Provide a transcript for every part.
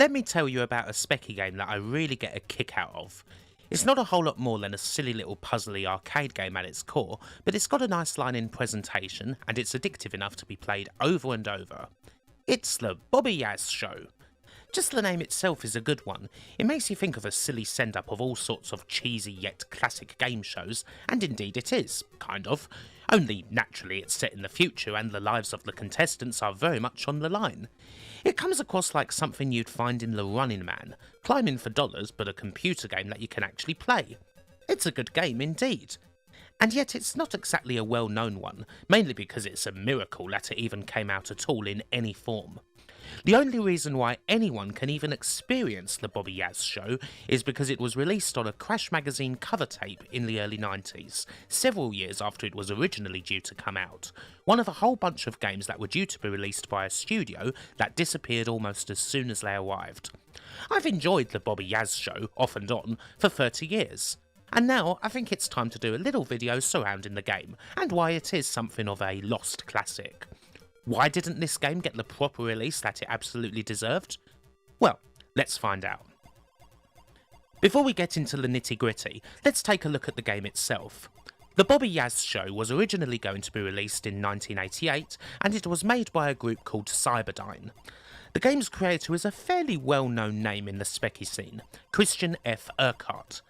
let me tell you about a specky game that I really get a kick out of. It's not a whole lot more than a silly little puzzly arcade game at its core, but it's got a nice line in presentation and it's addictive enough to be played over and over. It's the Bobby Yazz Show. Just the name itself is a good one. It makes you think of a silly send-up of all sorts of cheesy yet classic game shows, and indeed it is, kind of. Only naturally it's set in the future and the lives of the contestants are very much on the line. It comes across like something you'd find in The Running Man, climbing for dollars but a computer game that you can actually play. It's a good game indeed. And yet it's not exactly a well-known one, mainly because it's a miracle that it even came out at all in any form. The only reason why anyone can even experience the Bobby Yazz Show is because it was released on a Crash magazine cover tape in the early 90s, several years after it was originally due to come out, one of a whole bunch of games that were due to be released by a studio that disappeared almost as soon as they arrived. I've enjoyed the Bobby Yazz Show, off and on, for 30 years. And now I think it's time to do a little video surrounding the game, and why it is something of a lost classic. Why didn't this game get the proper release that it absolutely deserved? Well, let's find out. Before we get into the nitty gritty, let's take a look at the game itself. The Bobby Yazz Show was originally going to be released in 1988, and it was made by a group called Cyberdyne. The game's creator is a fairly well-known name in the specky scene, Christian F. Urquhart.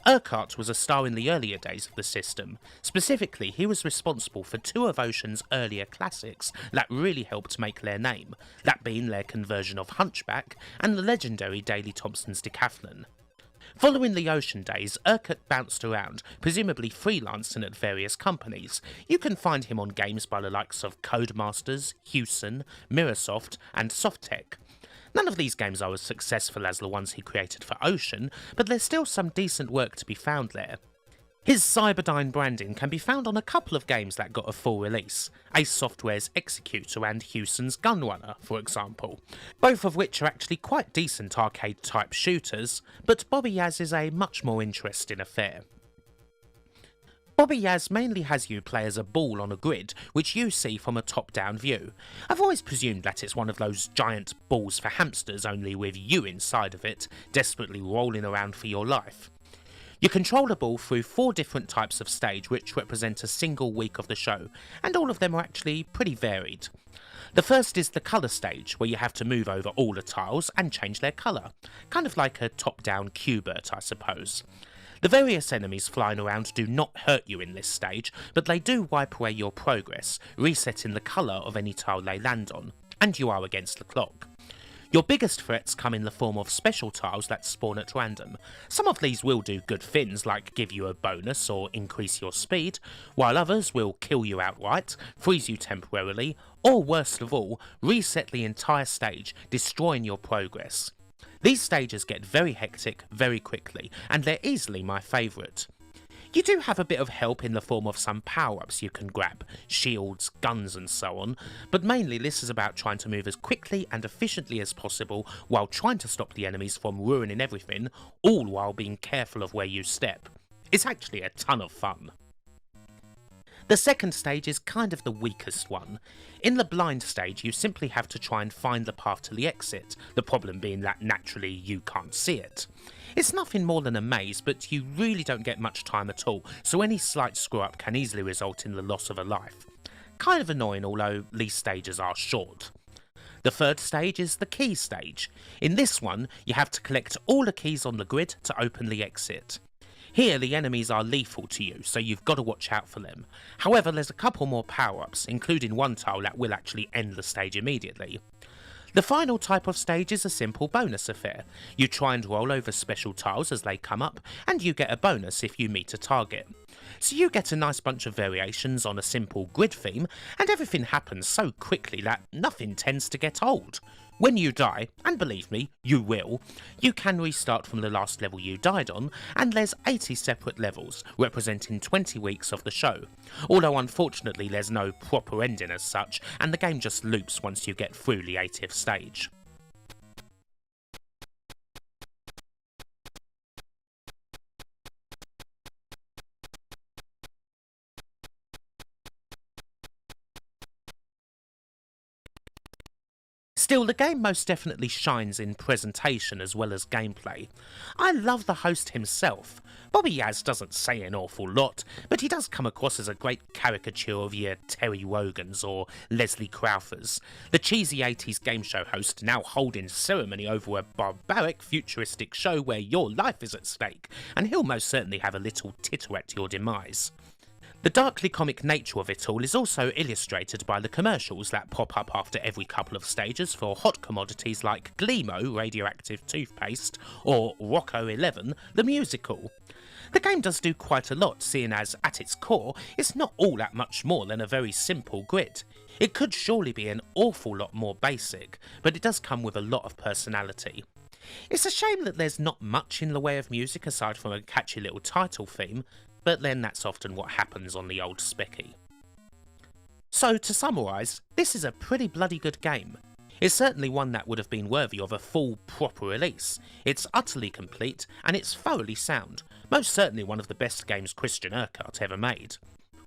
Urquhart was a star in the earlier days of the system. Specifically, he was responsible for two of Ocean's earlier classics that really helped make their name, that being their conversion of Hunchback and the legendary Daley Thompson's Decathlon. Following the Ocean days, Urquhart bounced around, presumably freelancing at various companies. You can find him on games by the likes of Codemasters, Hewson, Mirrorsoft and Softtech. None of these games are as successful as the ones he created for Ocean, but there's still some decent work to be found there. His Cyberdyne branding can be found on a couple of games that got a full release, Ace Software's Executor and Hewson's Gunrunner, for example, both of which are actually quite decent arcade-type shooters, but Bobby Yazz is a much more interesting affair. Bobby Yazz mainly has you play as a ball on a grid, which you see from a top-down view. I've always presumed that it's one of those giant balls for hamsters, only with you inside of it, desperately rolling around for your life. You control the ball through 4 different types of stage which represent a single week of the show, and all of them are actually pretty varied. The first is the colour stage, where you have to move over all the tiles and change their colour, kind of like a top-down Q-Bert, I suppose. The various enemies flying around do not hurt you in this stage, but they do wipe away your progress, resetting the colour of any tile they land on, and you are against the clock. Your biggest threats come in the form of special tiles that spawn at random. Some of these will do good things, like give you a bonus or increase your speed, while others will kill you outright, freeze you temporarily, or worst of all, reset the entire stage, destroying your progress. These stages get very hectic very quickly, and they're easily my favourite. You do have a bit of help in the form of some power-ups you can grab, shields, guns and so on, but mainly this is about trying to move as quickly and efficiently as possible while trying to stop the enemies from ruining everything, all while being careful of where you step. It's actually a ton of fun. The second stage is kind of the weakest one. In the blind stage, you simply have to try and find the path to the exit, the problem being that naturally you can't see it. It's nothing more than a maze, but you really don't get much time at all, so any slight screw up can easily result in the loss of a life. Kind of annoying, although these stages are short. The third stage is the key stage. In this one, you have to collect all the keys on the grid to open the exit. Here the enemies are lethal to you, so you've got to watch out for them. However, there's a couple more power-ups, including one tile that will actually end the stage immediately. The final type of stage is a simple bonus affair. You try and roll over special tiles as they come up, and you get a bonus if you meet a target. So you get a nice bunch of variations on a simple grid theme, and everything happens so quickly that nothing tends to get old. When you die, and believe me, you will, you can restart from the last level you died on, and there's 80 separate levels, representing 20 weeks of the show. Although unfortunately there's no proper ending as such, and the game just loops once you get through the 80th stage. Still, the game most definitely shines in presentation as well as gameplay. I love the host himself. Bobby Yazz doesn't say an awful lot, but he does come across as a great caricature of your Terry Wogans or Leslie Crowthers, the cheesy 80s game show host now holding ceremony over a barbaric futuristic show where your life is at stake, and he'll most certainly have a little titter at your demise. The darkly comic nature of it all is also illustrated by the commercials that pop up after every couple of stages for hot commodities like Gleamo radioactive toothpaste or Rocco 11 the musical. The game does do quite a lot, seeing as, at its core, it's not all that much more than a very simple grid. It could surely be an awful lot more basic, but it does come with a lot of personality. It's a shame that there's not much in the way of music aside from a catchy little title theme, but then that's often what happens on the old Specky. So to summarise, this is a pretty bloody good game. It's certainly one that would have been worthy of a full, proper release. It's utterly complete, and it's thoroughly sound. Most certainly one of the best games Christian Urquhart ever made.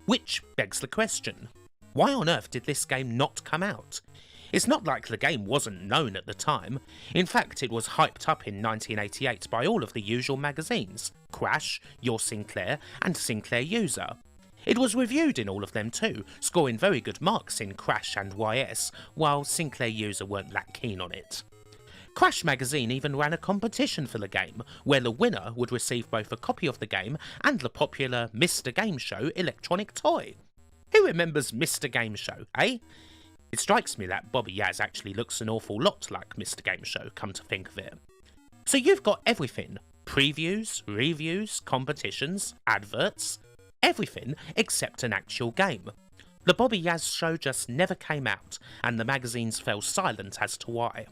Which begs the question, why on earth did this game not come out? It's not like the game wasn't known at the time. In fact, it was hyped up in 1988 by all of the usual magazines, Crash, Your Sinclair, and Sinclair User. It was reviewed in all of them too, scoring very good marks in Crash and YS, while Sinclair User weren't that keen on it. Crash magazine even ran a competition for the game, where the winner would receive both a copy of the game and the popular Mr. Game Show electronic toy. Who remembers Mr. Game Show, eh? It strikes me that Bobby Yazz actually looks an awful lot like Mr. Game Show, come to think of it. So you've got everything. Previews, reviews, competitions, adverts, everything except an actual game. The Bobby Yazz Show just never came out, and the magazines fell silent as to why.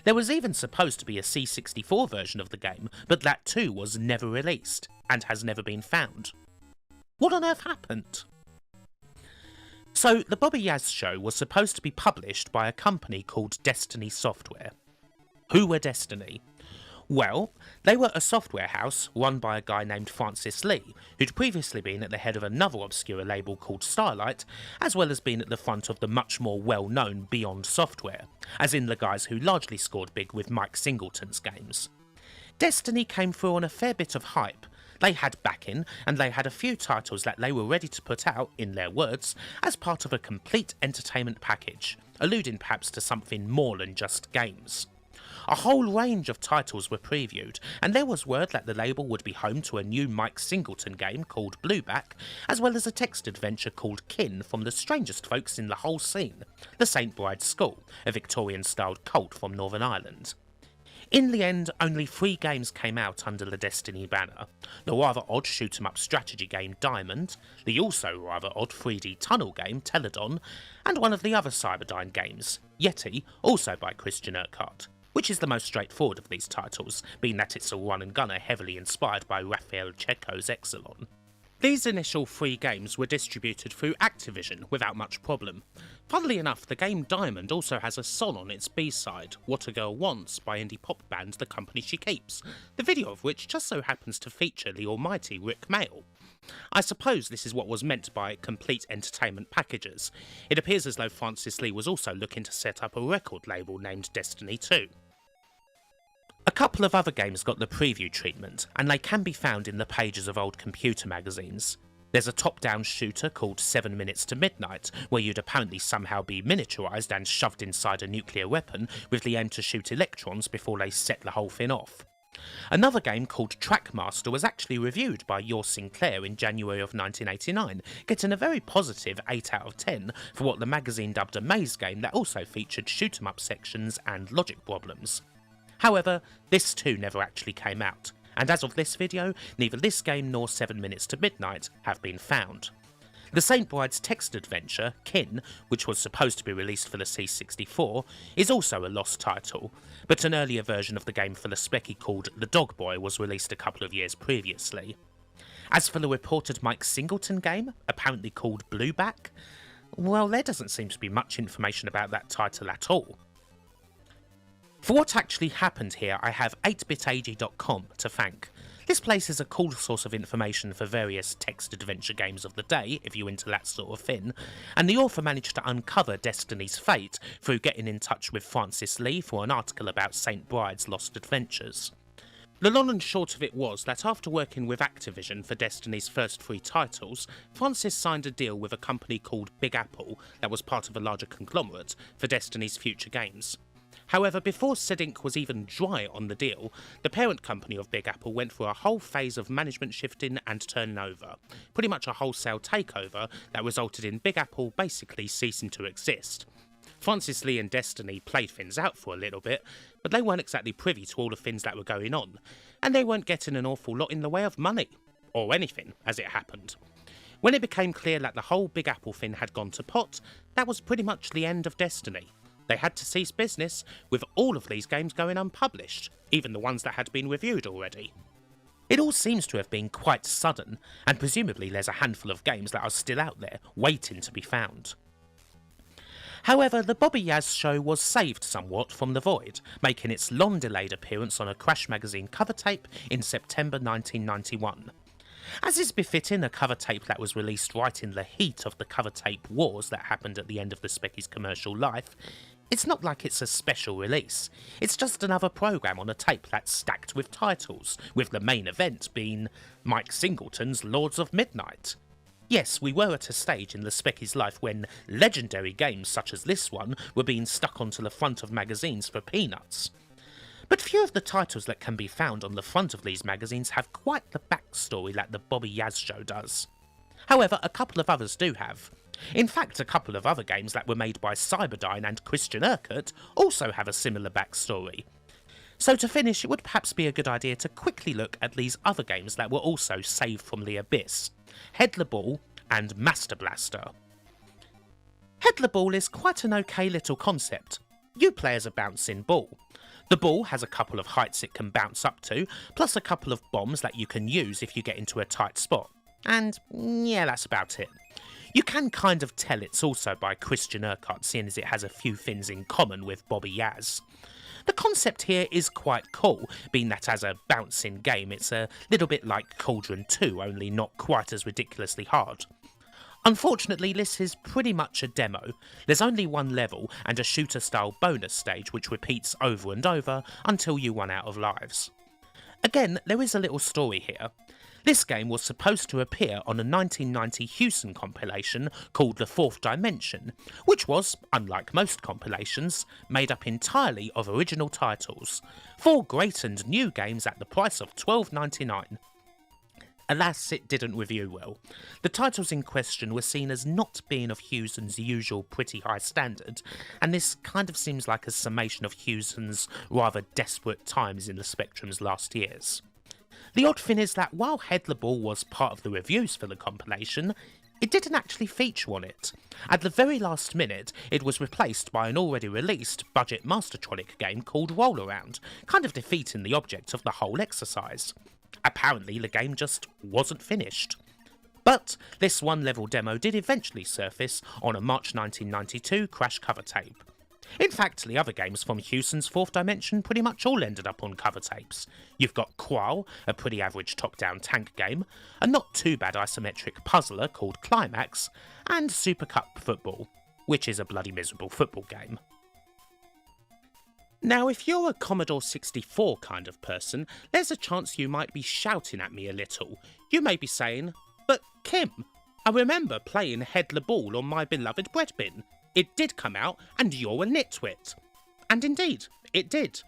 There was even supposed to be a C64 version of the game, but that too was never released, and has never been found. What on earth happened? So, the Bobby Yazz Show was supposed to be published by a company called Destiny Software. Who were Destiny? Well, they were a software house run by a guy named Francis Lee, who'd previously been at the head of another obscure label called Starlight, as well as been at the front of the much more well-known Beyond Software, as in the guys who largely scored big with Mike Singleton's games. Destiny came through on a fair bit of hype. They had backing, and they had a few titles that they were ready to put out, in their words, as part of a complete entertainment package, alluding perhaps to something more than just games. A whole range of titles were previewed, and there was word that the label would be home to a new Mike Singleton game called Blueback, as well as a text adventure called Kin from the strangest folks in the whole scene, the St Bride's School, a Victorian-styled cult from Northern Ireland. In the end, only 3 games came out under the Destiny banner: the rather odd shoot-'em-up strategy game Diamond, the also rather odd 3D tunnel game Teledon, and one of the other Cyberdyne games, Yeti, also by Christian Urquhart, which is the most straightforward of these titles, being that it's a run-and-gunner heavily inspired by Raphael Cecco's Exelon. These initial 3 games were distributed through Activision without much problem. Funnily enough, the game Diamond also has a song on its B-side, What a Girl Wants, by indie pop band The Company She Keeps, the video of which just so happens to feature the almighty Rick Mail. I suppose this is what was meant by complete entertainment packages. It appears as though Francis Lee was also looking to set up a record label named Destiny 2. A couple of other games got the preview treatment, and they can be found in the pages of old computer magazines. There's a top-down shooter called 7 Minutes to Midnight, where you'd apparently somehow be miniaturised and shoved inside a nuclear weapon with the aim to shoot electrons before they set the whole thing off. Another game called Trackmaster was actually reviewed by Your Sinclair in January of 1989, getting a very positive 8 out of 10 for what the magazine dubbed a maze game that also featured shoot-'em-up sections and logic problems. However, this too never actually came out, and as of this video, neither this game nor 7 Minutes to Midnight have been found. The St Bride's text adventure, Kin, which was supposed to be released for the C64, is also a lost title, but an earlier version of the game for the Specky called The Dog Boy was released a couple of years previously. As for the reported Mike Singleton game, apparently called Blueback, well, there doesn't seem to be much information about that title at all. For what actually happened here, I have 8bitag.com to thank. This place is a cool source of information for various text adventure games of the day, if you're into that sort of thing, and the author managed to uncover Destiny's fate through getting in touch with Francis Lee for an article about St. Bride's lost adventures. The long and short of it was that after working with Activision for Destiny's first 3 titles, Francis signed a deal with a company called Big Apple that was part of a larger conglomerate for Destiny's future games. However, before said ink was even dry on the deal, the parent company of Big Apple went through a whole phase of management shifting and turning over, pretty much a wholesale takeover that resulted in Big Apple basically ceasing to exist. Francis Lee and Destiny played things out for a little bit, but they weren't exactly privy to all the things that were going on, and they weren't getting an awful lot in the way of money, or anything, as it happened. When it became clear that the whole Big Apple thing had gone to pot, that was pretty much the end of Destiny. They had to cease business, with all of these games going unpublished, even the ones that had been reviewed already. It all seems to have been quite sudden, and presumably there's a handful of games that are still out there, waiting to be found. However, the Bobby Yazz Show was saved somewhat from the void, making its long-delayed appearance on a Crash magazine cover tape in September 1991. As is befitting a cover tape that was released right in the heat of the cover tape wars that happened at the end of the Specky's commercial life, it's not like it's a special release. It's just another programme on a tape that's stacked with titles, with the main event being Mike Singleton's Lords of Midnight. Yes, we were at a stage in the Specky's life when legendary games such as this one were being stuck onto the front of magazines for peanuts. But few of the titles that can be found on the front of these magazines have quite the backstory that the Bobby Yazz Show does. However, a couple of others do have. In fact, a couple of other games that were made by Cyberdyne and Christian Urquhart also have a similar backstory. So to finish, it would perhaps be a good idea to quickly look at these other games that were also saved from the abyss: Headless Ball and Master Blaster. Headless Ball is quite an okay little concept. You play as a bouncing ball. The ball has a couple of heights it can bounce up to, plus a couple of bombs that you can use if you get into a tight spot. And yeah, that's about it. You can kind of tell it's also by Christian Urquhart, seeing as it has a few things in common with Bobby Yazz. The concept here is quite cool, being that as a bouncing game it's a little bit like Cauldron 2, only not quite as ridiculously hard. Unfortunately, this is pretty much a demo. There's only one level and a shooter-style bonus stage which repeats over and over until you run out of lives. Again, there is a little story here. This game was supposed to appear on a 1990 Houston compilation called The Fourth Dimension, which was, unlike most compilations, made up entirely of original titles. 4 great and new games at the price of $12.99. Alas, it didn't review well. The titles in question were seen as not being of Houston's usual pretty high standard, and this kind of seems like a summation of Houston's rather desperate times in the Spectrum's last years. The odd thing is that while Headless Ball was part of the reviews for the compilation, it didn't actually feature on it. At the very last minute, it was replaced by an already released budget Mastertronic game called Roll Around, kind of defeating the object of the whole exercise. Apparently the game just wasn't finished. But this one-level demo did eventually surface on a March 1992 Crash cover tape. In fact, the other games from Houston's Fourth Dimension pretty much all ended up on cover tapes. You've got Qual, a pretty average top-down tank game, a not too bad isometric puzzler called Climax, and Super Cup Football, which is a bloody miserable football game. Now, if you're a Commodore 64 kind of person, there's a chance you might be shouting at me a little. You may be saying, "But Kim, I remember playing Headless Ball on my beloved bread bin. It did come out, and you're a nitwit." And indeed, it did.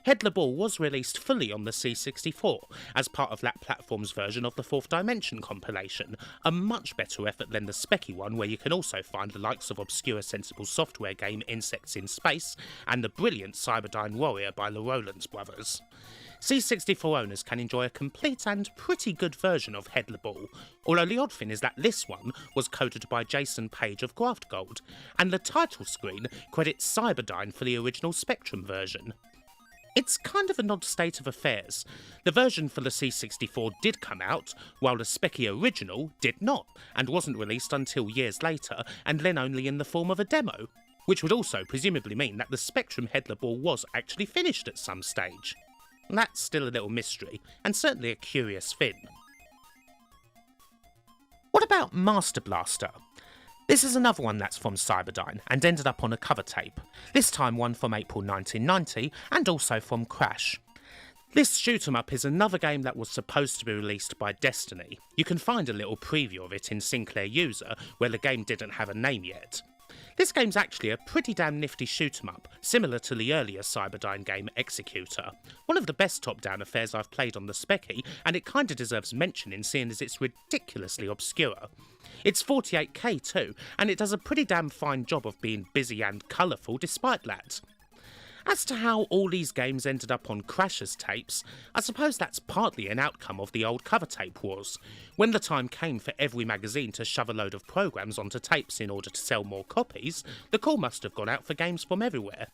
Headless Ball was released fully on the C64, as part of that platform's version of the Fourth Dimension compilation, a much better effort than the specky one where you can also find the likes of obscure Sensible Software game Insects in Space, and the brilliant Cyberdyne Warrior by the Rowlands brothers. C64 owners can enjoy a complete and pretty good version of Headless Ball, although the odd thing is that this one was coded by Jason Page of Graft Gold, and the title screen credits Cyberdyne for the original Spectrum version. It's kind of an odd state of affairs. The version for the C64 did come out, while the Specky original did not, and wasn't released until years later, and then only in the form of a demo, which would also presumably mean that the Spectrum Headless Ball was actually finished at some stage. That's still a little mystery, and certainly a curious thing. What about Master Blaster? This is another one that's from Cyberdyne and ended up on a cover tape, this time one from April 1990 and also from Crash. This shoot 'em up is another game that was supposed to be released by Destiny. You can find a little preview of it in Sinclair User, where the game didn't have a name yet. This game's actually a pretty damn nifty shoot 'em up, similar to the earlier Cyberdyne game Executor. One of the best top-down affairs I've played on the Specky, and it kinda deserves mentioning seeing as it's ridiculously obscure. It's 48K too, and it does a pretty damn fine job of being busy and colourful despite that. As to how all these games ended up on Crash's tapes, I suppose that's partly an outcome of the old cover tape wars. When the time came for every magazine to shove a load of programs onto tapes in order to sell more copies, the call must have gone out for games from everywhere.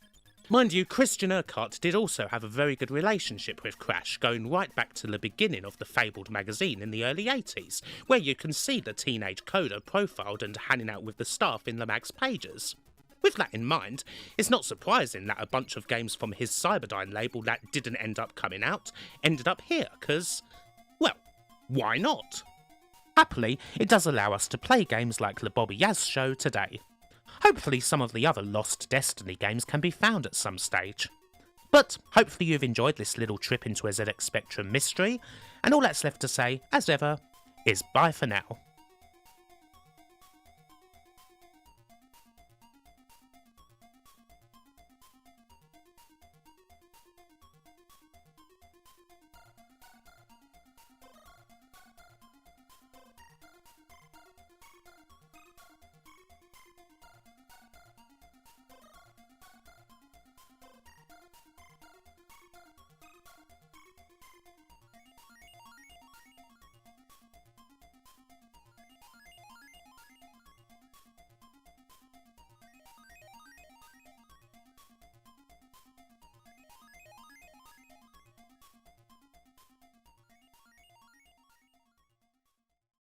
Mind you, Christian Urquhart did also have a very good relationship with Crash, going right back to the beginning of the fabled magazine in the early 80s, where you can see the teenage coder profiled and hanging out with the staff in the mag's pages. With that in mind, it's not surprising that a bunch of games from his Cyberdyne label that didn't end up coming out ended up here, cause, well, why not? Happily, it does allow us to play games like the Bobby Yazz Show today. Hopefully some of the other lost Destiny games can be found at some stage. But hopefully you've enjoyed this little trip into a ZX Spectrum mystery, and all that's left to say, as ever, is bye for now.